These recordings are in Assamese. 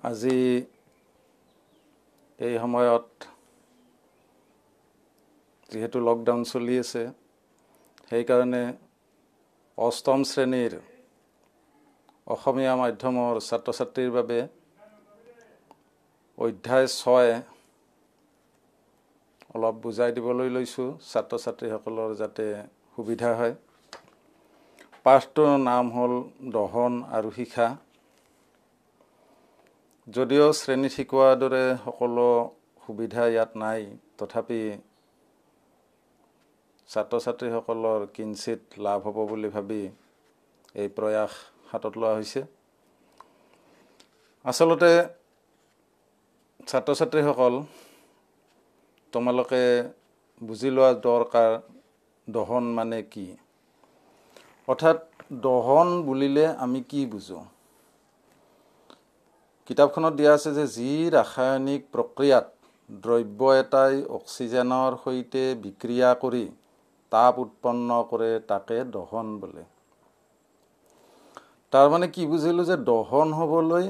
আজি এই সময়ত যেহেতু লকডাউন চলি আছে সেই কাৰণে অষ্টম শ্ৰেণীৰ অসমীয়া মাধ্যমৰ ছাত্ৰ ছাত্ৰীৰ বাবে অধ্যায় 6 অলপ বুজাই দিবলৈ লৈছো ছাত্ৰ ছাত্ৰীসকলৰ যাতে সুবিধা হয়। পাঠটোৰ নাম হ'ল দহন আৰু শিখা। যদিও শ্ৰেণীত শিকোৱাৰ দৰে সকলো সুবিধা ইয়াত নাই, তথাপি ছাত্ৰ ছাত্ৰীসকলৰ কিঞ্চিত লাভ হ'ব বুলি ভাবি এই প্ৰয়াস হাতত লোৱা হৈছে। আচলতে ছাত্ৰ ছাত্ৰীসকল তোমালোকে বুজি লোৱা দৰকাৰ দহন মানে কি। অৰ্থাৎ দহন বুলিলে আমি কি বুজো। কিতাপখনত দিয়া আছে যে যি ৰাসায়নিক প্ৰক্ৰিয়াত দ্ৰব্য এটাই অক্সিজেনৰ সৈতে বিক্ৰিয়া কৰি তাপ উৎপন্ন কৰে তাকে দহন বোলে। তাৰ মানে কি বুজিলো যে দহন হ'বলৈ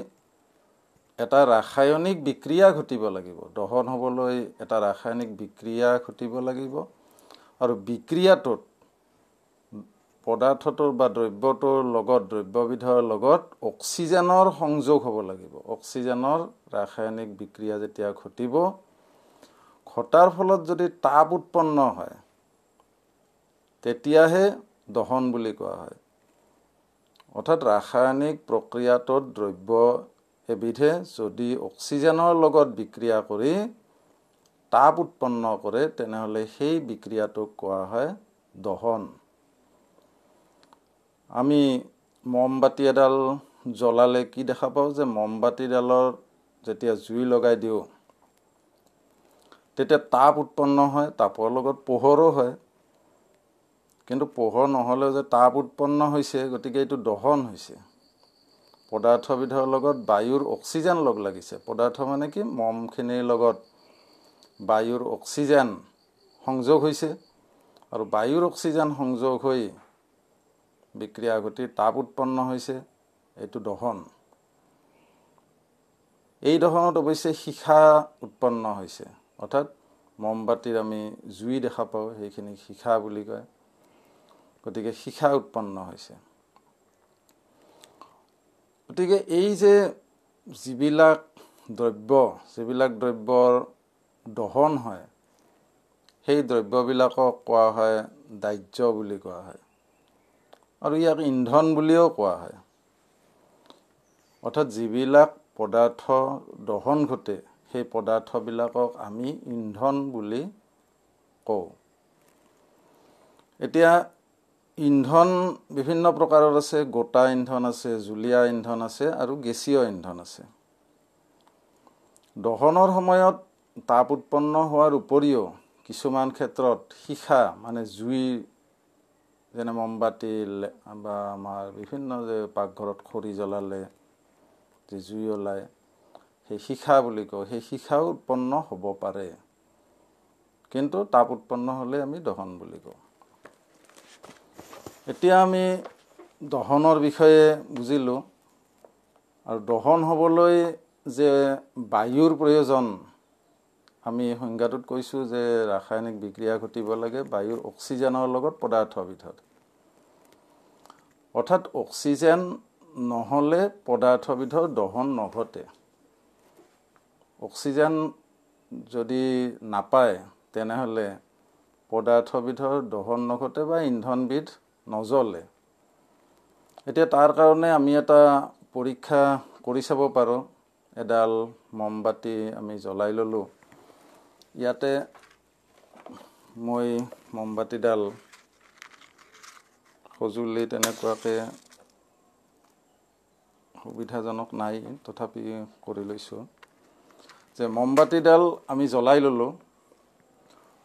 এটা ৰাসায়নিক বিক্ৰিয়া ঘটিব লাগিব। দহন হ'বলৈ এটা ৰাসায়নিক বিক্ৰিয়া ঘটিব লাগিব আৰু বিক্ৰিয়াটোত পদাৰ্থটোৰ বা দ্ৰব্যটোৰ লগত দ্ৰব্যবিধৰ লগত অক্সিজেনৰ সংযোগ হ'ব লাগিব। অক্সিজেনৰ ৰাসায়নিক বিক্ৰিয়া যেতিয়া ঘটিব, ঘটাৰ ফলত যদি তাপ উৎপন্ন হয় তেতিয়াহে দহন বুলি কোৱা হয়। অৰ্থাৎ ৰাসায়নিক প্ৰক্ৰিয়াটোত দ্ৰব্য এবিধে যদি অক্সিজেনৰ লগত বিক্ৰিয়া কৰি তাপ উৎপন্ন কৰে তেনেহ'লে সেই বিক্ৰিয়াটোক কোৱা হয় দহন। আমি মমবাতি এডাল জ্বলালে কি দেখা পাওঁ যে মমবাতিডালৰ যেতিয়া জুই লগাই দিওঁ তেতিয়া তাপ উৎপন্ন হয়, তাপৰ লগত পোহৰো হয়। কিন্তু পোহৰ নহ'লেও যে তাপ উৎপন্ন হৈছে, গতিকে এইটো দহন হৈছে। পদাৰ্থবিধৰ লগত বায়ুৰ অক্সিজেন লগ লাগিছে। পদাৰ্থ মানে কি, মমখিনিৰ লগত বায়ুৰ অক্সিজেন সংযোগ হৈছে আৰু বায়ুৰ অক্সিজেন সংযোগ হৈ বিক্ৰিয়া ঘটি তাপ উৎপন্ন হৈছে, এইটো দহন। এই দহনত অৱশ্যে শিখা উৎপন্ন হৈছে। অৰ্থাৎ মমবাতিৰ আমি জুই দেখা পাওঁ, সেইখিনি শিখা বুলি কয়। গতিকে শিখা উৎপন্ন হৈছে। গতিকে এই যে যিবিলাক দ্ৰব্যৰ দহন হয়, সেই দ্ৰব্যবিলাকক কোৱা হয় দাহ্য বুলি কোৱা হয় আৰু ইয়াক ইন্ধন বুলিও কোৱা হয়। অৰ্থাৎ যিবিলাক পদাৰ্থ দহন ঘটে সেই পদাৰ্থবিলাকক আমি ইন্ধন বুলি কওঁ। এতিয়া ইন্ধন বিভিন্ন প্ৰকাৰৰ আছে। গোটা ইন্ধন আছে, জুলীয়া ইন্ধন আছে আৰু গেছীয় ইন্ধন আছে। দহনৰ সময়ত তাপ উৎপন্ন হোৱাৰ উপৰিও কিছুমান ক্ষেত্ৰত শিখা মানে জুই, যেনে মমবাতি বা আমাৰ বিভিন্ন যে পাকঘৰত খৰি জ্বলালে যে জুই ওলায়, সেই শিখা বুলি কওঁ, সেই শিখাও উৎপন্ন হ'ব পাৰে। কিন্তু তাপ উৎপন্ন হ'লে আমি দহন বুলি কওঁ। এতিয়া আমি দহনৰ বিষয়ে বুজিলোঁ আৰু দহন হ'বলৈ যে বায়ুৰ প্ৰয়োজন, আমি সংজ্ঞাটোত কৈছোঁ যে ৰাসায়নিক বিক্ৰিয়া ঘটিব লাগে বায়ুৰ অক্সিজেনৰ লগত পদাৰ্থবিধত। অৰ্থাৎ অক্সিজেন নহ'লে পদাৰ্থবিধৰ দহন নঘটে। অক্সিজেন যদি নাপায় তেনেহ'লে পদাৰ্থবিধৰ দহন নঘটে বা ইন্ধনবিধ নজ্বলে। এতিয়া তাৰ কাৰণে আমি এটা পৰীক্ষা কৰি চাব পাৰোঁ। এডাল মমবাতি আমি জ্বলাই ল'লোঁ। ইয়াতে মই মমবাতিডাল সঁজুলি তেনেকুৱাকৈ সুবিধাজনক নাই, তথাপি কৰি লৈছোঁ যে মমবাতিডাল আমি জ্বলাই ল'লোঁ।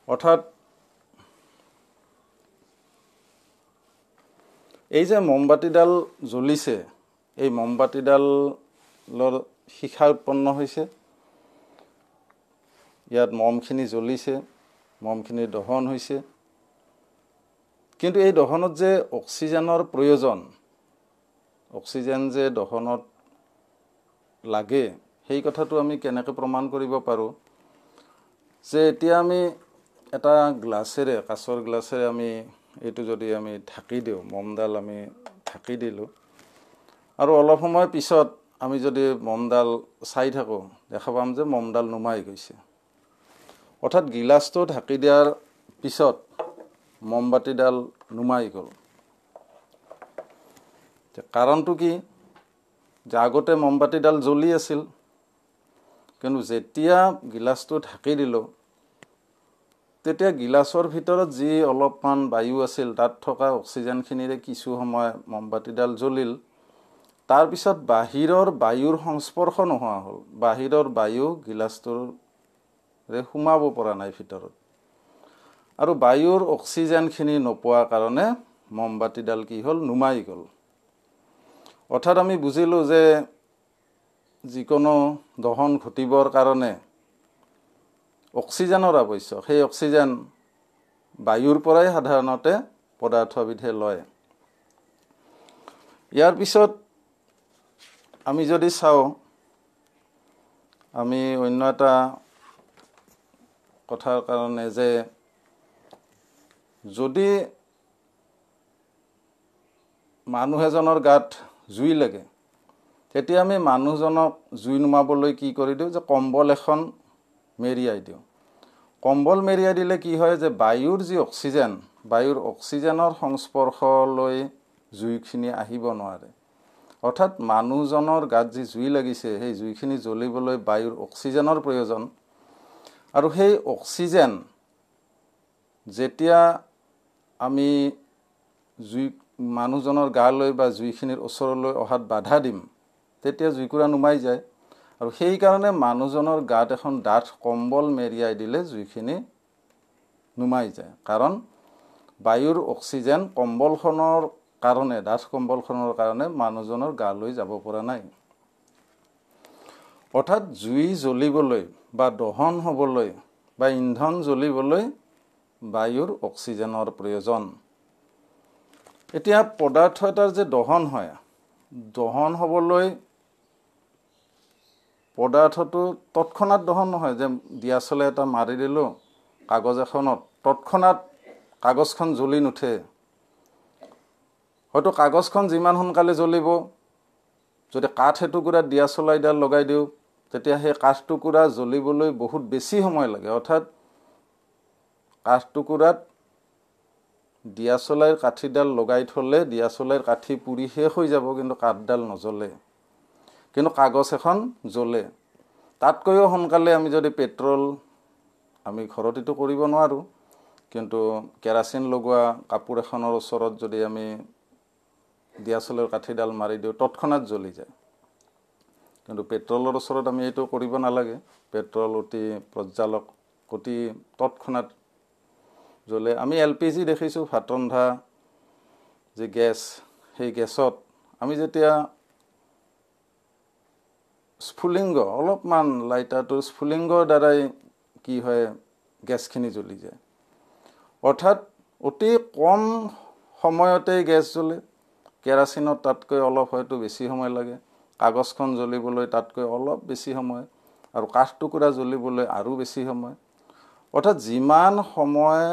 অৰ্থাৎ এই যে মমবাতিডাল জ্বলিছে, এই মমবাতিডালৰ শিখা উৎপন্ন হৈছে। ইয়াত মমখিনি জ্বলিছে, মমখিনিৰ দহন হৈছে। কিন্তু এই দহনত যে অক্সিজেনৰ প্ৰয়োজন, অক্সিজেন যে দহনত লাগে, সেই কথাটো আমি কেনেকৈ প্ৰমাণ কৰিব পাৰোঁ যে এতিয়া আমি এটা গ্লাছেৰে কাঁচৰ গ্লাছেৰে আমি এইটো যদি আমি ঢাকি দিওঁ মমডাল আমি ঢাকি দিলোঁ আৰু অলপ সময় পিছত আমি যদি মমডাল চাই থাকোঁ দেখা পাম যে মমডাল নুমাই গৈছে অৰ্থাৎ গিলাচটো ঢাকি দিয়াৰ পিছত মমবাতিডাল নুমাই গ'ল কাৰণটো কি যে আগতে মমবাতিডাল জ্বলি আছিল কিন্তু যেতিয়া গিলাচটো ঢাকি দিলোঁ তেতিয়া গিলাচৰ ভিতৰত যি অলপমান বায়ু আছিল তাত থকা অক্সিজেনখিনিৰে কিছু সময় মমবাতিডাল জ্বলিল তাৰপিছত বাহিৰৰ বায়ুৰ সংস্পৰ্শ নোহোৱা হ'ল বাহিৰৰ বায়ু গিলাচটোৰে সোমাব পৰা নাই ভিতৰত আৰু বায়ুৰ অক্সিজেনখিনি নোপোৱাৰ কাৰণে মমবাতিডাল কি হ'ল নুমাই গ'ল অৰ্থাৎ আমি বুজিলোঁ যে যিকোনো দহন ঘটিবৰ কাৰণে অক্সিজেনৰ আৱশ্যক সেই অক্সিজেন বায়ুৰ পৰাই সাধাৰণতে পদাৰ্থবিধে লয় ইয়াৰ পিছত আমি যদি চাওঁ আমি অন্য এটা কথাৰ কাৰণে যে যদি মানুহ এজনৰ গাত জুই লাগে তেতিয়া আমি মানুহজনক জুই নুমাবলৈ কি কৰি দিওঁ যে কম্বল এখন মেৰিয়াই দিওঁ কম্বল মেৰিয়াই দিলে কি হয় যে বায়ুৰ যি অক্সিজেন বায়ুৰ অক্সিজেনৰ সংস্পৰ্শলৈ জুইখিনি আহিব নোৱাৰে অৰ্থাৎ মানুহজনৰ গাত যি জুই লাগিছে সেই জুইখিনি জ্বলিবলৈ বায়ুৰ অক্সিজেনৰ প্ৰয়োজন আৰু সেই অক্সিজেন যেতিয়া আমি জুই মানুহজনৰ গালৈ বা জুইখিনিৰ ওচৰলৈ অহাত বাধা দিম তেতিয়া জুইকুৰা নুমাই যায় আৰু সেইকাৰণে মানুহজনৰ গাত এখন ডাঠ কম্বল মেৰিয়াই দিলে জুইখিনি নুমাই যায় কাৰণ বায়ুৰ অক্সিজেন কম্বলখনৰ কাৰণে ডাঠ কম্বলখনৰ কাৰণে মানুহজনৰ গালৈ যাব পৰা নাই অৰ্থাৎ জুই জ্বলিবলৈ বা দহন হ'বলৈ বা ইন্ধন জ্বলিবলৈ বায়ুৰ অক্সিজেনৰ প্ৰয়োজন এতিয়া পদাৰ্থ এটাৰ যে দহন হয় দহন হ'বলৈ পদাৰ্থটো তৎক্ষণাত দহন নহয় যে দিয়াচলে এটা মাৰি দিলোঁ কাগজ এখনত তৎক্ষণাত কাগজখন জ্বলি নুঠে হয়তো কাগজখন যিমান সোনকালে জ্বলিব যদি কাঠ এটুকুৰাত দিয়াচলাইডাল লগাই দিওঁ তেতিয়া সেই কাঠটুকুৰা জ্বলিবলৈ বহুত বেছি সময় লাগে অৰ্থাৎ কাঠটুকুৰাত দিয়াচলাইৰ কাঠিডাল লগাই থ'লে দিয়াচলাইৰ কাঠি পুৰি শেষ হৈ যাব কিন্তু কাঠডাল নজ্বলে কিন্তু কাগজ এখন জ্বলে তাতকৈও সোনকালে আমি যদি পেট্ৰল আমি ঘৰত এইটো কৰিব নোৱাৰোঁ কিন্তু কেৰাচিন লগোৱা কাপোৰ এখনৰ ওচৰত যদি আমি দিয়াচলাইৰ কাঠিডাল মাৰি দিওঁ তৎক্ষণাত জ্বলি যায় কিন্তু পেট্ৰলৰ ওচৰত আমি এইটো কৰিব নালাগে পেট্ৰল অতি প্ৰজ্বালক অতি তৎক্ষণাত জ্বলে আমি LPG দেখিছোঁ ভাত ৰন্ধা যে গেছ সেই গেছত আমি যেতিয়া স্ফুলিংগ অলপমান লাইটাৰটোৰ স্ফুলিংগৰ দ্বাৰাই কি হয় গেছখিনি জ্বলি যায় অৰ্থাৎ অতি কম সময়তে গেছ জ্বলে কেৰাচিনত তাতকৈ অলপ হয়তো বেছি সময় লাগে কাগজখন জ্বলিবলৈ তাতকৈ অলপ বেছি সময় আৰু কাঠটুকুৰা জ্বলিবলৈ আৰু বেছি সময় অৰ্থাৎ যিমান সময়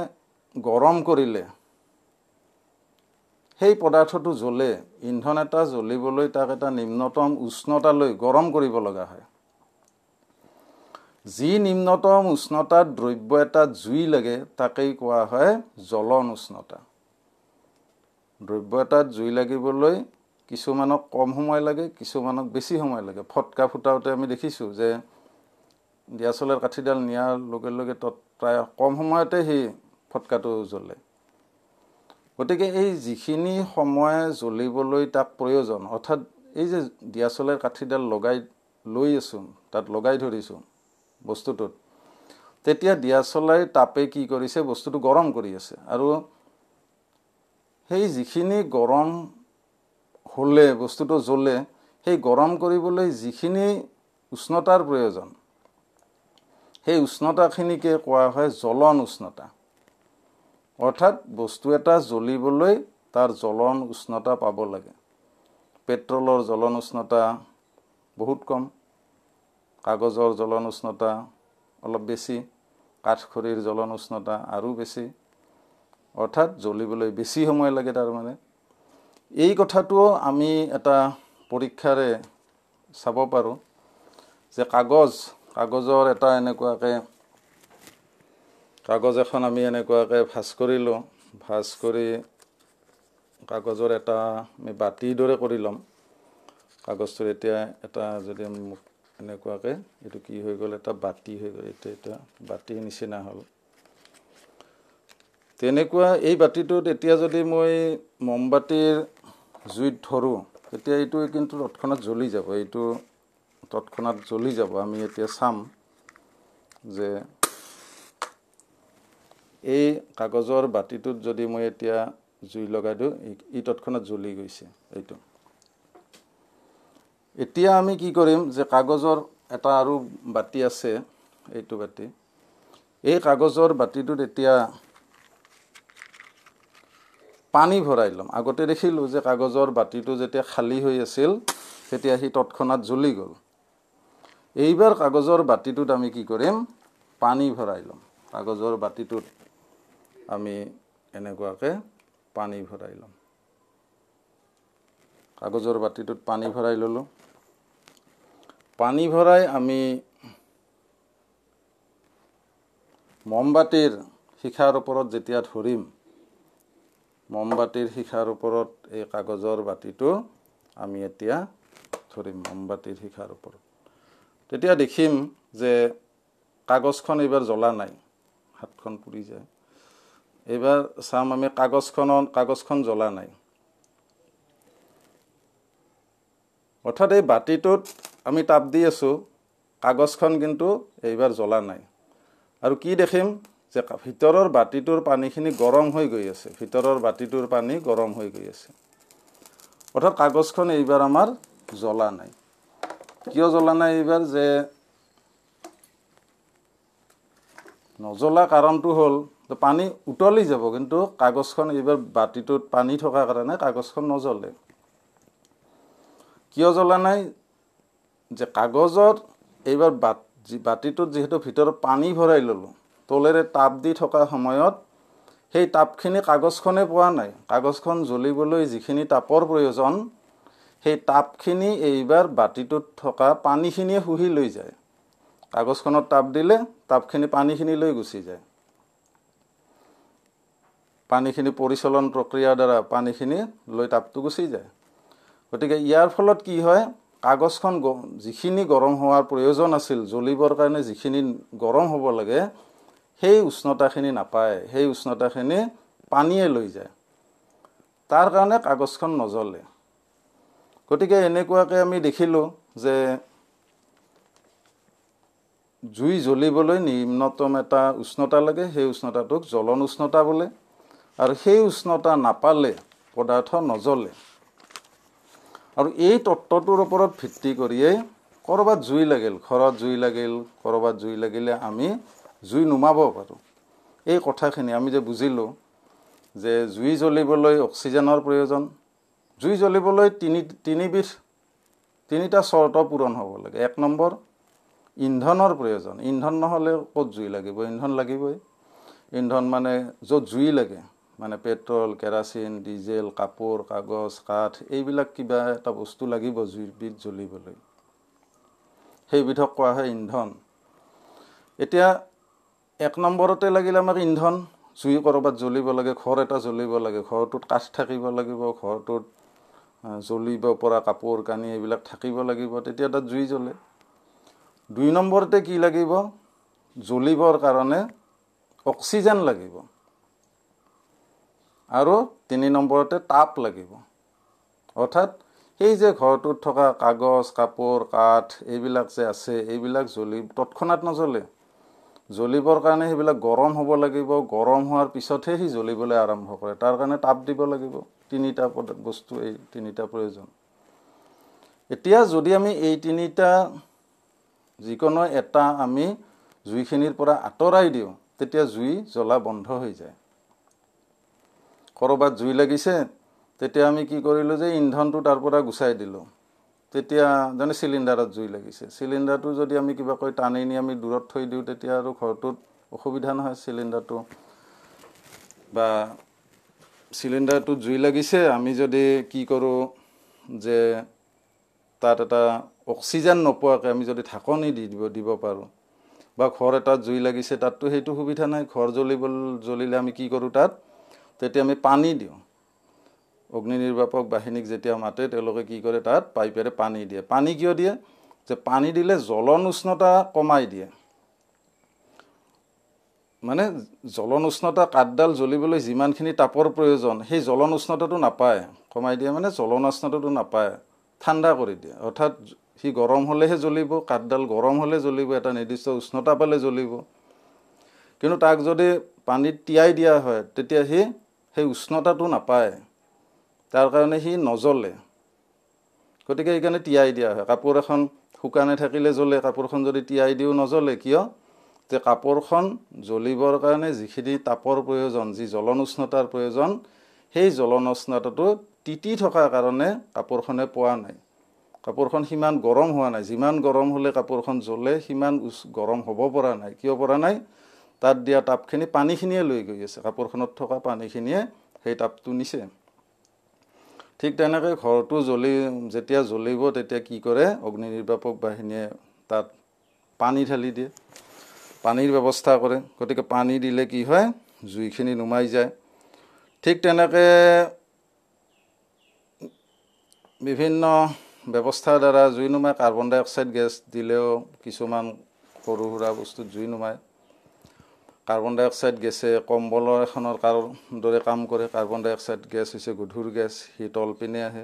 গৰম কৰিলে সেই পদাৰ্থটো জ্বলে ইন্ধন এটা জ্বলিবলৈ তাক এটা নিম্নতম উষ্ণতালৈ গৰম কৰিব লগা হয় যি নিম্নতম উষ্ণতাত দ্ৰব্য এটা জুই লাগে তাকেই কোৱা হয় জ্বলন উষ্ণতা দ্ৰব্য এটাত জুই লাগিবলৈ কিছুমানক কম সময় লাগে কিছুমানক বেছি সময় লাগে ফটকা ফুটাওতে আমি দেখিছোঁ যে দিয়াচলাইৰ কাঠিডাল নিয়াৰ লগে লগে তত প্ৰায় কম সময়তে সেই ফটকাটো জ্বলে গতিকে এই যিখিনি সময় জ্বলিবলৈ তাক প্ৰয়োজন অৰ্থাৎ এই যে দিয়াচলাইৰ কাঠিডাল লগাই লৈ আছোঁ তাত লগাই ধৰিছোঁ বস্তুটোত তেতিয়া দিয়াচলাইৰ তাপে কি কৰিছে বস্তুটো গৰম কৰি আছে আৰু সেই যিখিনি গৰম হ'লে বস্তুটো জ্বলে সেই গৰম কৰিবলৈ যিখিনি উষ্ণতাৰ প্ৰয়োজন সেই উষ্ণতাখিনিকে কোৱা হয় জ্বলন উষ্ণতা অৰ্থাৎ বস্তু এটা জ্বলিবলৈ তাৰ জ্বলন উষ্ণতা পাব লাগে পেট্ৰলৰ জ্বলন উষ্ণতা বহুত কম কাগজৰ জ্বলন উষ্ণতা অলপ বেছি, কাঠখৰিৰ জ্বলন উষ্ণতা আৰু বেছি, অৰ্থাৎ জ্বলিবলৈ বেছি সময় লাগে। তাৰমানে এই কথাটোও আমি এটা পৰীক্ষাৰে চাব পাৰোঁ যে কাগজৰ এটা এনেকুৱাকৈ কাগজ এখন আমি এনেকুৱাকৈ ভাঁজ কৰি লওঁ, ভাঁজ কৰি কাগজৰ এটা আমি বাতিৰ দৰে কৰি ল'ম। কাগজটোৰ এতিয়া এটা যদি মোক এনেকুৱাকৈ এইটো কি হৈ গ'ল, এটা বাতি হৈ গ'ল, এতিয়া বাতিৰ নিচিনা হ'ল। তেনেকুৱা এই বাতিটোত এতিয়া যদি মই মমবাতিৰ জুইত ধৰোঁ তেতিয়া এইটো কিন্তু তৎক্ষণাত জ্বলি যাব, এইটো তৎক্ষণাত জ্বলি যাব। আমি এতিয়া চাম যে এই কাগজৰ বাতিটোত যদি মই এতিয়া জুই লগাই দিওঁ, ই তৎক্ষণাত জ্বলি গৈছে এইটো। এতিয়া আমি কি কৰিম যে কাগজৰ এটা আৰু বাতি আছে, এইটো বাতি, এই কাগজৰ বাতিটোত এতিয়া পানী ভৰাই ল'ম। আগতে দেখিলোঁ যে কাগজৰ বাতিটো যেতিয়া খালী হৈ আছিল তেতিয়া সি তৎক্ষণাত জ্বলি গ'ল। এইবাৰ কাগজৰ বাতিটোত আমি কি কৰিম, পানী ভৰাই ল'ম। কাগজৰ বাতিটোত আমি এনেকুৱাকৈ পানী ভৰাই ল'ম। কাগজৰ বাতিটোত পানী ভৰাই ল'লোঁ। পানী ভৰাই আমি মমবাতিৰ শিখাৰ ওপৰত যেতিয়া ধৰিম, মমবাতিৰ শিখাৰ ওপৰত এই কাগজৰ বাতিটো আমি এতিয়া ধৰিম মমবাতিৰ শিখাৰ ওপৰত, তেতিয়া দেখিম যে কাগজখন এইবাৰ জ্বলা নাই, হাতখন পুৰি যায়। এইবাৰ চাম আমি কাগজখন জ্বলা নাই, অৰ্থাৎ এই বাতিটোত আমি তাপ দি আছোঁ, কাগজখন কিন্তু এইবাৰ জ্বলা নাই। আৰু কি দেখিম যে ভিতৰৰ বাতিটোৰ পানীখিনি গৰম হৈ গৈ আছে, ভিতৰৰ বাতিটোৰ পানী গৰম হৈ গৈ আছে, অৰ্থাৎ কাগজখন এইবাৰ আমাৰ জ্বলা নাই। কিয় জ্বলা নাই এইবাৰ, যে নজ্বলা কাৰণটো হ'ল পানী উতলি যাব, কিন্তু কাগজখন এইবাৰ বাতিটোত পানী থকাৰ কাৰণে কাগজখন নজ্বলে। কিয় জ্বলা নাই, যে কাগজত এইবাৰ বাতিটোত যিহেতু ভিতৰত পানী ভৰাই ল'লোঁ, তলেৰে তাপ দি থকা সময়ত সেই তাপখিনি কাগজখনে পোৱা নাই। কাগজখন জ্বলিবলৈ যিখিনি তাপৰ প্ৰয়োজন, সেই তাপখিনি এইবাৰ বাতিটোত থকা পানীখিনিয়ে শুহি লৈ যায়। কাগজখনত তাপ দিলে তাপখিনি পানীখিনি লৈ গুচি যায়, পানীখিনি পৰিচলন প্ৰক্ৰিয়াৰ দ্বাৰা পানীখিনি লৈ তাপটো গুচি যায়। গতিকে ইয়াৰ ফলত কি হয়, কাগজখন যিখিনি গৰম হোৱাৰ প্ৰয়োজন আছিল, জ্বলিবৰ কাৰণে যিখিনি গৰম হ'ব লাগে, সেই উষ্ণতাখিনি নাপায়, সেই উষ্ণতাখিনি পানীয়ে লৈ যায়, তাৰ কাৰণে কাগজখন নজ্বলে। গতিকে এনেকুৱাকৈ আমি দেখিলোঁ যে জুই জ্বলিবলৈ নিম্নতম এটা উষ্ণতা লাগে, সেই উষ্ণতাটোক জ্বলন উষ্ণতা বোলে, আৰু সেই উষ্ণতা নাপালে পদাৰ্থ নজ্বলে। আৰু এই তত্ত্বটোৰ ওপৰত ভিত্তি কৰিয়েই ক'ৰবাত জুই লাগিল, ঘৰত জুই লাগিল, ক'ৰবাত জুই লাগিলে আমি জুই নুমাব পাৰোঁ। এই কথাখিনি আমি যে বুজিলোঁ যে জুই জ্বলিবলৈ অক্সিজেনৰ প্ৰয়োজন, জুই জ্বলিবলৈ তিনিটা চৰ্ত পূৰণ হ'ব লাগে। 1 নম্বৰ, ইন্ধনৰ প্ৰয়োজন, ইন্ধন নহ'লে ক'ত জুই লাগিব, ইন্ধন লাগিবই। ইন্ধন মানে য'ত জুই লাগে, মানে পেট্ৰল, কেৰাচিন, ডিজেল, কাপোৰ, কাগজ, কাঠ, এইবিলাক কিবা এটা বস্তু লাগিব জুইবিধ জ্বলিবলৈ, সেইবিধক কোৱা হয় ইন্ধন। এতিয়া 1 নম্বৰতে লাগিল আমাক ইন্ধন, জুই ক'ৰবাত জ্বলিব লাগে, ঘৰ এটা জ্বলিব লাগে, ঘৰটোত কাঠ থাকিব লাগিব, ঘৰটোত জ্বলিব পৰা কাপোৰ কানি এইবিলাক থাকিব লাগিব, তেতিয়া তাত জুই জ্বলে। 2 নম্বৰতে কি লাগিব, জ্বলিবৰ কাৰণে অক্সিজেন লাগিব, আৰু 3 নম্বৰতে তাপ লাগিব। অৰ্থাৎ সেই যে ঘৰটোত থকা কাগজ, কাপোৰ, কাঠ এইবিলাক যে আছে, এইবিলাক তৎক্ষণাত নজ্বলে, জ্বলিবৰ কাৰণে সেইবিলাক গৰম হ'ব লাগিব, গৰম হোৱাৰ পিছতহে সি জ্বলিবলৈ আৰম্ভ কৰে, তাৰ কাৰণে তাপ দিব লাগিব। 3টা বস্তু, এই 3টা প্ৰয়োজন। এতিয়া যদি আমি এই 3টা যিকোনো এটা আমি জুইখিনিৰ পৰা আঁতৰাই দিওঁ, তেতিয়া জুই জ্বলা বন্ধ হৈ যায়। ক'ৰবাত জুই লাগিছে, তেতিয়া আমি কি কৰিলোঁ যে ইন্ধনটো তাৰ পৰা গুচাই দিলোঁ, তেতিয়া জানে চিলিণ্ডাৰত জুই লাগিছে, চিলিণ্ডাৰটো যদি আমি কিবা কৈ টানি নি আমি দূৰত থৈ দিওঁ তেতিয়া আৰু ঘৰটোত অসুবিধা নহয়। চিলিণ্ডাৰটো বা চিলিণ্ডাৰটোত জুই লাগিছে, আমি যদি কি কৰোঁ যে তাত এটা অক্সিজেন নোপোৱাকৈ আমি যদি ঢাকনি দিব পাৰোঁ, বা ঘৰ এটাত জুই লাগিছে তাততো সেইটো সুবিধা নাই। ঘৰ জ্বলিলে আমি কি কৰোঁ তাত, তেতিয়া আমি পানী দিওঁ। অগ্নি নিৰ্বাপক বাহিনীক যেতিয়া মাতে তেওঁলোকে কি কৰে, তাত পাইপেৰে পানী দিয়ে। পানী কিয় দিয়ে, যে পানী দিলে জ্বলন উষ্ণতা কমাই দিয়ে। মানে জ্বলন উষ্ণতা কাঠডাল জ্বলিবলৈ যিমানখিনি তাপৰ প্ৰয়োজন সেই জ্বলন উষ্ণতাটো নাপায়, কমাই দিয়ে মানে জ্বলন উষ্ণতাটো নাপায়, ঠাণ্ডা কৰি দিয়ে। অৰ্থাৎ সি গৰম হ'লেহে জ্বলিব, কাঠডাল গৰম হ'লে জ্বলিব, এটা নিৰ্দিষ্ট উষ্ণতা পালে জ্বলিব। কিন্তু তাক যদি পানীত তিয়াই দিয়া হয় তেতিয়া সেই উষ্ণতাটো নাপায়, তাৰ কাৰণে সি নজ্বলে। গতিকে সেইকাৰণে তিয়াই দিয়া হয়। কাপোৰ এখন শুকানে থাকিলে জ্বলে, কাপোৰখন যদি তিয়াই দিওঁ নজ্বলে। কিয়, যে কাপোৰখন জ্বলিবৰ কাৰণে যিখিনি তাপৰ প্ৰয়োজন, যি জ্বলন উষ্ণতাৰ প্ৰয়োজন, সেই জ্বলন উষ্ণতাটো তিতি থকাৰ কাৰণে কাপোৰখনে পোৱা নাই। কাপোৰখন সিমান গৰম হোৱা নাই, যিমান গৰম হ'লে কাপোৰখন জ্বলে সিমান গৰম হ'ব পৰা নাই। কিয় পৰা নাই, তাত দিয়া তাপখিনি পানীখিনিয়ে লৈ গৈ আছে, কাপোৰখনত থকা পানীখিনিয়ে সেই তাপটো নিছে। ঠিক তেনেকৈ ঘৰটো যেতিয়া জ্বলিব তেতিয়া কি কৰে, অগ্নি নিৰ্বাপক বাহিনীয়ে তাত পানী ঢালি দিয়ে, পানীৰ ব্যৱস্থা কৰে। গতিকে পানী দিলে কি হয়, জুইখিনি নুমাই যায়। ঠিক তেনেকৈ বিভিন্ন ব্যৱস্থাৰ দ্বাৰা জুই নুমায়। কাৰ্বন ডাই অক্সাইড গেছ দিলেও কিছুমান সৰু সুৰা বস্তুত জুই নুমায়। কাৰ্বন ডাই অক্সাইড গেছে কম্বলৰ এখনৰ দৰে কাম কৰে। কাৰ্বন ডাই অক্সাইড গেছ হৈছে গধুৰ গেছ, সি তল পিনে আহে।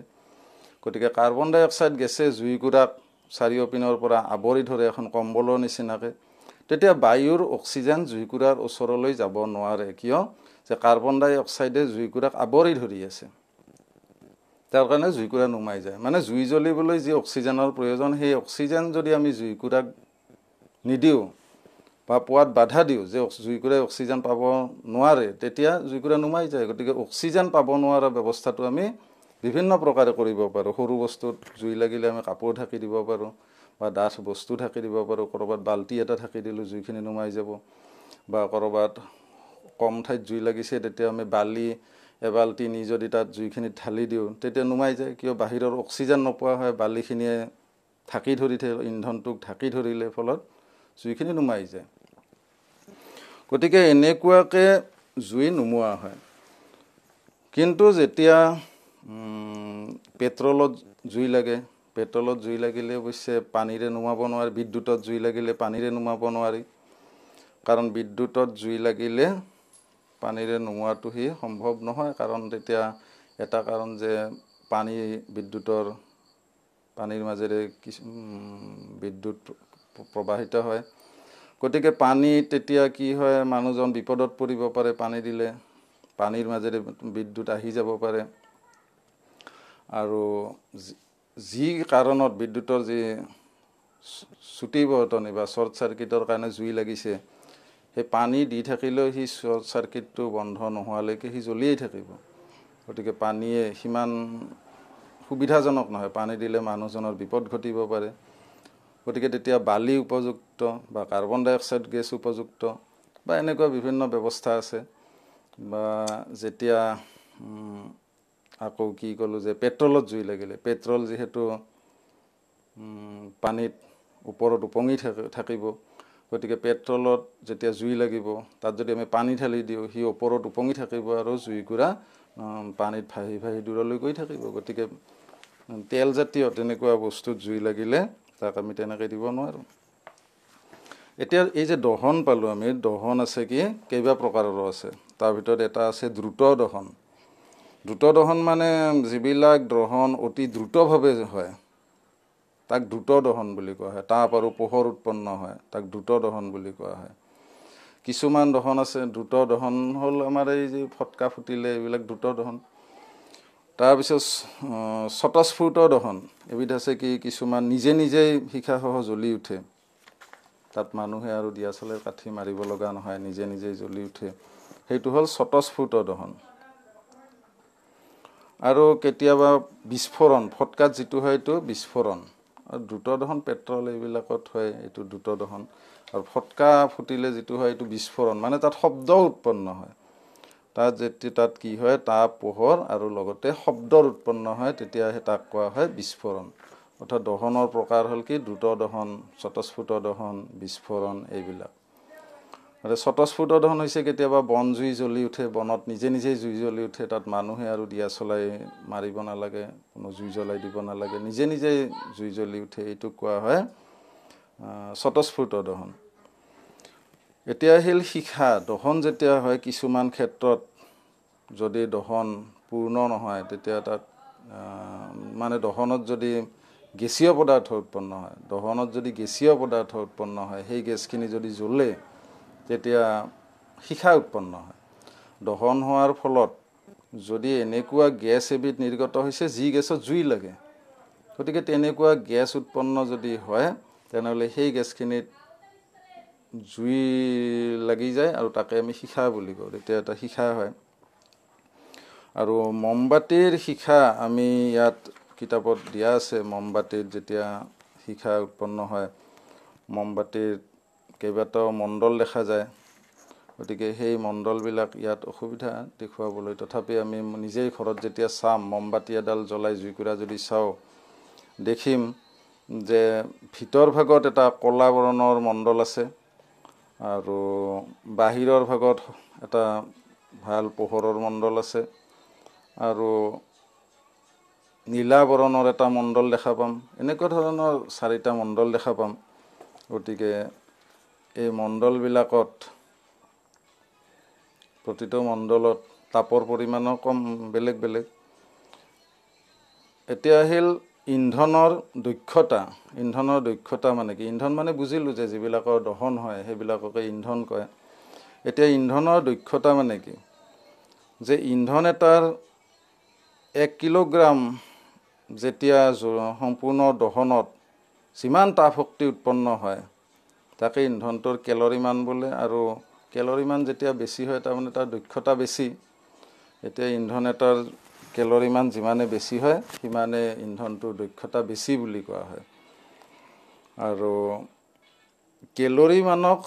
গতিকে কাৰ্বন ডাই অক্সাইড গেছে জুইকুৰাক চাৰিওপিনৰ পৰা আৱৰি ধৰে এখন কম্বলৰ নিচিনাকৈ। তেতিয়া বায়ুৰ অক্সিজেন জুইকুৰাৰ ওচৰলৈ যাব নোৱাৰে। কিয়, যে কাৰ্বন ডাই অক্সাইডে জুইকুৰাক আৱৰি ধৰি আছে, তাৰ কাৰণে জুইকুৰা নুমাই যায়। মানে জুই জ্বলিবলৈ যি অক্সিজেনৰ প্ৰয়োজন, সেই অক্সিজেন যদি আমি জুইকুৰাক নিদিওঁ বা পোৱাত বাধা দিওঁ, যে জুইকুৰাই অক্সিজেন পাব নোৱাৰে, তেতিয়া জুইকুৰা নুমাই যায়। গতিকে অক্সিজেন পাব নোৱাৰা ব্যৱস্থাটো আমি বিভিন্ন প্ৰকাৰে কৰিব পাৰোঁ। সৰু বস্তুত জুই লাগিলে আমি কাপোৰ ঢাকি দিব পাৰোঁ, বা ডাঠ বস্তু ঢাকি দিব পাৰোঁ। ক'ৰবাত বাল্টি এটা ঢাকি দিলোঁ, জুইখিনি নুমাই যাব। বা ক'ৰবাত কম ঠাইত জুই লাগিছে তেতিয়া আমি বালি এবাল্টি নি যদি তাত জুইখিনিত ঢালি দিওঁ তেতিয়া নুমাই যায়। কিয়, বাহিৰৰ অক্সিজেন নোপোৱা হয়, বালিখিনিয়ে ঢাকি ধৰি ইন্ধনটোক ঢাকি ধৰিলে, ফলত জুইখিনি নুমাই যায়। গতিকে এনেকুৱাকৈ জুই নুমুৱা হয়। কিন্তু যেতিয়া পেট্ৰলত জুই লাগে, পেট্ৰলত জুই লাগিলে অৱশ্যে পানীৰে নুমাব নোৱাৰি। বিদ্যুতত জুই লাগিলে পানীৰে নুমাব নোৱাৰি, কাৰণ বিদ্যুতত জুই লাগিলে পানীৰে নুমুৱাটো সম্ভৱ নহয়। কাৰণ তেতিয়া এটা কাৰণ যে বিদ্যুতৰ পানীৰ মাজেৰে বিদ্যুৎ প্ৰবাহিত হয়। গতিকে পানী তেতিয়া কি হয়, মানুহজন বিপদত পৰিব পাৰে। পানী দিলে পানীৰ মাজেৰে বিদ্যুৎ আহি যাব পাৰে। আৰু যি কাৰণত বিদ্যুতৰ যি চুটি বৰ্তনী বা শ্বৰ্ট চাৰ্কিটৰ কাৰণে জুই লাগিছে, সেই পানী দি থাকিলেও সি শ্বৰ্ট চাৰ্কিটটো বন্ধ নোহোৱালৈকে সি জ্বলিয়েই থাকিব। গতিকে পানীয়ে সিমান সুবিধাজনক নহয়, পানী দিলে মানুহজনৰ বিপদ ঘটিব পাৰে। গতিকে তেতিয়া বালি উপযুক্ত, বা কাৰ্বন ডাই অক্সাইড গেছ উপযুক্ত, বা এনেকুৱা বিভিন্ন ব্যৱস্থা আছে। বা যেতিয়া আকৌ কি ক'লোঁ যে পেট্ৰলত জুই লাগিলে, পেট্ৰল যিহেতু পানীত ওপৰত উপঙি থাকিব, গতিকে পেট্ৰলত যেতিয়া জুই লাগিব তাত যদি আমি পানী ঢালি দিওঁ, সি ওপৰত উপঙি থাকিব আৰু জুইকুৰা পানীত ভাহি ভাহি দূৰলৈ গৈ থাকিব। গতিকে তেলজাতীয় তেনেকুৱা বস্তুত জুই লাগিলে তাক আমি তেনেকৈ দিব নোৱাৰোঁ। এতিয়া এই যে দহন পালোঁ আমি, দহন আছে কি কেইবা প্ৰকাৰৰো আছে। তাৰ ভিতৰত এটা আছে দ্ৰুত দহন। দ্ৰুত দহন মানে যিবিলাক দহন অতি দ্ৰুতভাৱে হয় তাক দ্ৰুত দহন বুলি কোৱা হয়। তাপ আৰু পোহৰ উৎপন্ন হয়, তাক দ্ৰুত দহন বুলি কোৱা হয়। কিছুমান দহন আছে, দ্ৰুত দহন হ'ল আমাৰ এই যে ফটকা ফুটিলে এইবিলাক দ্ৰুত দহন। তাৰপিছত স্বতঃস্ফূৰ্ত দহন এবিধ আছে কি, কিছুমান নিজে নিজেই শিখাসহ জ্বলি উঠে, তাত মানুহে আৰু দিয়াচলাইৰ কাঠি মাৰিব লগা নহয়, নিজে নিজেই জ্বলি উঠে, সেইটো হ'ল স্বতঃস্ফূৰ্ত দহন। আৰু কেতিয়াবা বিস্ফোৰণ ফটকাত যিটো হয় এইটো বিস্ফোৰণ আৰু দ্ৰুত দহন পেট্ৰল এইবিলাকত হয় এইটো দ্ৰুত দহন আৰু ফটকা ফুটিলে যিটো হয় এইটো বিস্ফোৰণ মানে তাত শব্দ উৎপন্ন হয় তাত কি হয় তাপ পোহৰ আৰু লগতে শব্দৰ উৎপন্ন হয় তেতিয়াহে তাক কোৱা হয় বিস্ফোৰণ অৰ্থাৎ দহনৰ প্ৰকাৰ হ'ল কি দ্ৰুত দহন স্বতঃস্ফুৰ্ত দহন বিস্ফোৰণ এইবিলাক আৰু স্বতঃস্ফুৰ্ত দহন হৈছে কেতিয়াবা বন জুই জ্বলি উঠে বনত নিজে নিজে জুই জ্বলি উঠে তাত মানুহে আৰু দিয়া চলাই মাৰিব নালাগে কোনো জুই জ্বলাই দিব নালাগে নিজে নিজে জুই জ্বলি উঠে এইটো কোৱা হয় স্বতঃস্ফুৰ্ত দহন এতিয়া আহিল শিখা দহন যেতিয়া হয় কিছুমান ক্ষেত্ৰত যদি দহন পূৰ্ণ নহয় তেতিয়া তাত মানে দহনত যদি গেছীয় পদাৰ্থ উৎপন্ন হয় দহনত যদি গেছীয় পদাৰ্থ উৎপন্ন হয় সেই গেছখিনি যদি জ্বলে তেতিয়া শিখা উৎপন্ন হয় দহন হোৱাৰ ফলত যদি এনেকুৱা গেছ এবিধ নিৰ্গত হৈছে যি গেছত জুই লাগে গতিকে তেনেকুৱা গেছ উৎপন্ন যদি হয় তেনেহ'লে সেই গেছখিনিত জুই লাগি যায় আৰু তাকে আমি শিখা বুলি কওঁ তেতিয়া এটা শিখা হয় আৰু মমবাতিৰ শিখা আমি ইয়াত কিতাপত দিয়া আছে মমবাতিত যেতিয়া শিখা উৎপন্ন হয় মমবাতিৰ কেইবাটাও মণ্ডল দেখা যায় গতিকে সেই মণ্ডলবিলাক ইয়াত অসুবিধা দেখুৱাবলৈ তথাপি আমি নিজেই ঘৰত যেতিয়া চাম মমবাতি এডাল জ্বলাই জুইকুৰা যদি চাওঁ দেখিম যে ভিতৰ ভাগত এটা ক'লা বৰণৰ মণ্ডল আছে আৰু বাহিৰৰ ভাগত এটা ভাল পোহৰৰ মণ্ডল আছে আৰু নীলা বৰণৰ এটা মণ্ডল দেখা পাম এনেকুৱা ধৰণৰ 4টা মণ্ডল দেখা পাম গতিকে এই মণ্ডলবিলাকত প্ৰতিটো মণ্ডলত তাপৰ পৰিমাণো কম বেলেগ বেলেগ এতিয়া আহিল ইন্ধনৰ দক্ষতা মানে কি ইন্ধন মানে বুজিলোঁ যে যিবিলাকৰ দহন হয় সেইবিলাককে ইন্ধন কয় এতিয়া ইন্ধনৰ দক্ষতা মানে কি যে ইন্ধন এটাৰ 1 কিলোগ্ৰাম যেতিয়া সম্পূৰ্ণ দহনত যিমান তাপ শক্তি উৎপন্ন হয় তাকে ইন্ধনটোৰ কেলৰি মান বোলে আৰু কেলৰি মান যেতিয়া বেছি হয় তাৰমানে তাৰ দক্ষতা বেছি এতিয়া ইন্ধন এটাৰ কেলৰি মান যিমানে বেছি হয় সিমানে ইন্ধনটোৰ দক্ষতা বেছি বুলি কোৱা হয় আৰু কেলৰি মানক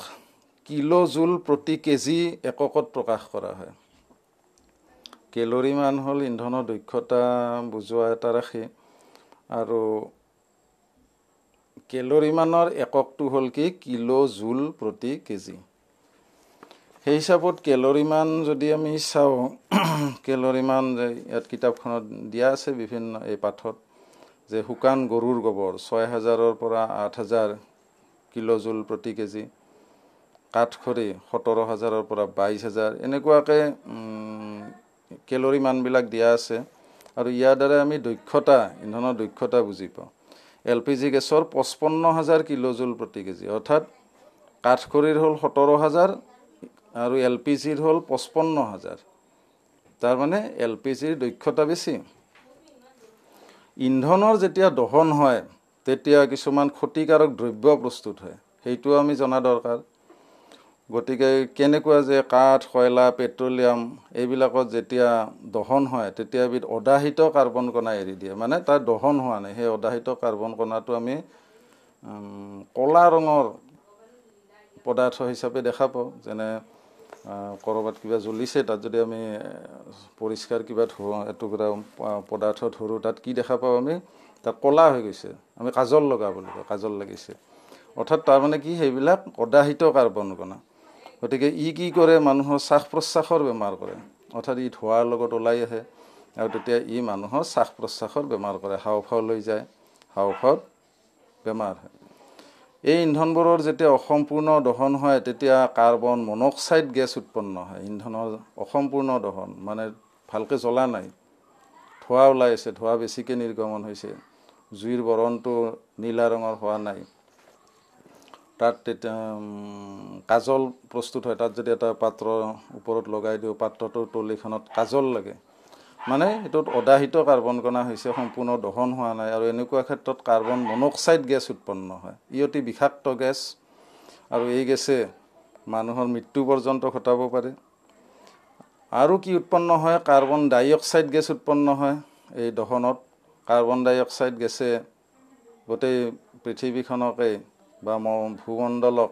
কিলো জুল প্ৰতি কেজি এককত প্ৰকাশ কৰা হয় কেলৰি মান হ'ল ইন্ধনৰ দক্ষতা বুজোৱা এটা ৰাশি আৰু কেলৰি মানৰ এককটো হ'ল কি কিলো জুল প্ৰতি কেজি সেই হিচাপত কেলৰি মান যদি আমি চাওঁ কেলৰি মান ইয়াত কিতাপখনত দিয়া আছে বিভিন্ন এই পাঠত যে শুকান গৰুৰ গোবৰ 6000ৰ পৰা 8000 কিলো জুল প্ৰতি কেজি কাঠখৰি 17000ৰ পৰা 22000 এনেকুৱাকৈ কেলৰি মানবিলাক দিয়া আছে আৰু ইয়াৰ দ্বাৰা আমি ইন্ধনৰ দক্ষতা বুজি পাওঁ LPG গেছৰ 55000 কিলো জুল প্ৰতি কেজি অৰ্থাৎ কাঠখৰিৰ হ'ল 17000 আৰু LPGৰ হ'ল 55000 তাৰ মানে LPGৰ দক্ষতা বেছি ইন্ধনৰ যেতিয়া দহন হয় তেতিয়া কিছুমান ক্ষতিকাৰক দ্ৰব্য প্ৰস্তুত হয় সেইটো আমি জনা দৰকাৰ গতিকে কেনেকুৱা যে কাঠ কয়লা পেট্ৰলিয়াম এইবিলাকত যেতিয়া দহন হয় তেতিয়া এবিধ অদাহিত কাৰ্বন কণা এৰি দিয়ে মানে তাৰ দহন হোৱা নাই সেই অদাহিত কাৰ্বন কণাটো আমি ক'লা ৰঙৰ পদাৰ্থ হিচাপে দেখা পাওঁ যেনে কৰবাত কিবা জ্বলিছে তাত যদি আমি পৰিষ্কাৰ কিবা এটুকুৰা পদাৰ্থ ধৰোঁ তাত কি দেখা পাওঁ আমি তাত ক'লা হৈ গৈছে আমি কাজল লগা বুলি কওঁ কাজল লাগিছে অৰ্থাৎ তাৰমানে কি সেইবিলাক অদাহিত কাৰ্বন কণা গতিকে ই কি কৰে মানুহৰ শ্বাস প্ৰশ্বাসৰ বেমাৰ কৰে অৰ্থাৎ ই ধোৱাৰ লগত ওলাই আহে আৰু তেতিয়া ই মানুহৰ শ্বাস প্ৰশ্বাসৰ বেমাৰ কৰে হাওঁফাও লৈ যায় হাওঁফাওত বেমাৰ হয় এই ইন্ধনবোৰৰ যেতিয়া অসম্পূৰ্ণ দহন হয় তেতিয়া কাৰ্বন মনক্সাইড গেছ উৎপন্ন হয় ইন্ধনৰ অসম্পূৰ্ণ দহন মানে ভালকৈ জ্বলা নাই ধোঁৱা ওলাই আছে ধোঁৱা বেছিকৈ নিৰ্গমন হৈছে জুইৰ বৰণটো নীলা ৰঙৰ হোৱা নাই তাত তেতিয়া কাজল প্ৰস্তুত হয় তাত যদি এটা পাত্ৰ ওপৰত লগাই দিওঁ পাত্ৰটোৰ তলিখনত কাজল লাগে মানে এইটোত অদাহিত কাৰ্বন কণা হৈছে সম্পূৰ্ণ দহন হোৱা নাই আৰু এনেকুৱা ক্ষেত্ৰত কাৰ্বন মনক্সাইড গেছ উৎপন্ন হয় ই অতি বিষাক্ত গেছ আৰু এই গেছে মানুহৰ মৃত্যু পৰ্যন্ত ঘটাব পাৰে আৰু কি উৎপন্ন হয় কাৰ্বন ডাই অক্সাইড গেছ উৎপন্ন হয় এই দহনত কাৰ্বন ডাই অক্সাইড গেছে গোটেই পৃথিৱীখনকে বা ভূমণ্ডলক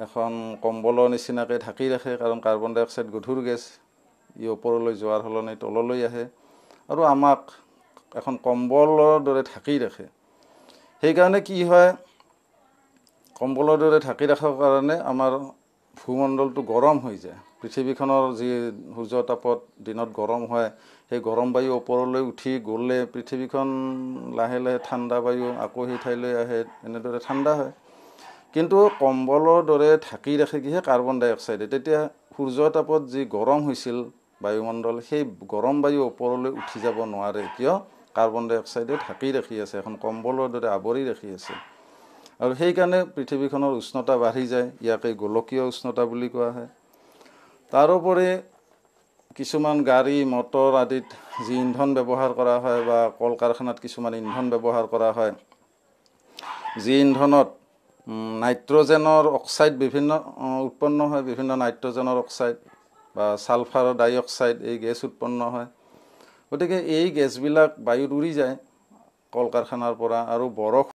এখন কম্বলৰ নিচিনাকৈ ঢাকি ৰাখে কাৰণ কাৰ্বন ডাই অক্সাইড গধুৰ গেছ ই ওপৰলৈ যোৱাৰ সলনি তললৈ আহে আৰু আমাক এখন কম্বলৰ দৰে ঢাকি ৰাখে সেইকাৰণে কি হয় কম্বলৰ দৰে ঢাকি ৰাখাৰ কাৰণে আমাৰ ভূমণ্ডলটো গৰম হৈ যায় পৃথিৱীখনৰ যি সূৰ্য তাপত দিনত গৰম হয় সেই গৰম বায়ু ওপৰলৈ উঠি গ'লে পৃথিৱীখন লাহে লাহে ঠাণ্ডা বায়ু আকৌ সেই ঠাইলৈ আহে এনেদৰে ঠাণ্ডা হয় কিন্তু কম্বলৰ দৰে ঢাকি ৰাখে কিহে কাৰ্বন ডাই অক্সাইডে তেতিয়া সূৰ্য তাপত যি গৰম হৈছিল বায়ুমণ্ডল সেই গৰম বায়ু ওপৰলৈ উঠি যাব নোৱাৰে কিয় কাৰ্বন ডাই অক্সাইডে ঢাকি ৰাখি আছে এখন কম্বলৰ দৰে আৱৰি ৰাখি আছে আৰু সেইকাৰণে পৃথিৱীখনৰ উষ্ণতা বাঢ়ি যায় ইয়াকে গোলকীয় উষ্ণতা বুলি কোৱা হয় তাৰোপৰি কিছুমান গাড়ী মটৰ আদিত যি ইন্ধন ব্যৱহাৰ কৰা হয় বা কল কাৰখানাত কিছুমান ইন্ধন ব্যৱহাৰ কৰা হয় যি ইন্ধনত নাইট্ৰজেনৰ অক্সাইড বিভিন্ন উৎপন্ন হয় বিভিন্ন নাইট্ৰজেনৰ অক্সাইড বা ছালফাৰ ডাই অক্সাইড এই গেছ উৎপন্ন হয় গতিকে এই গেছবিলাক বায়ুত উৰি যায় কল কাৰখানাৰ পৰা আৰু বৰফ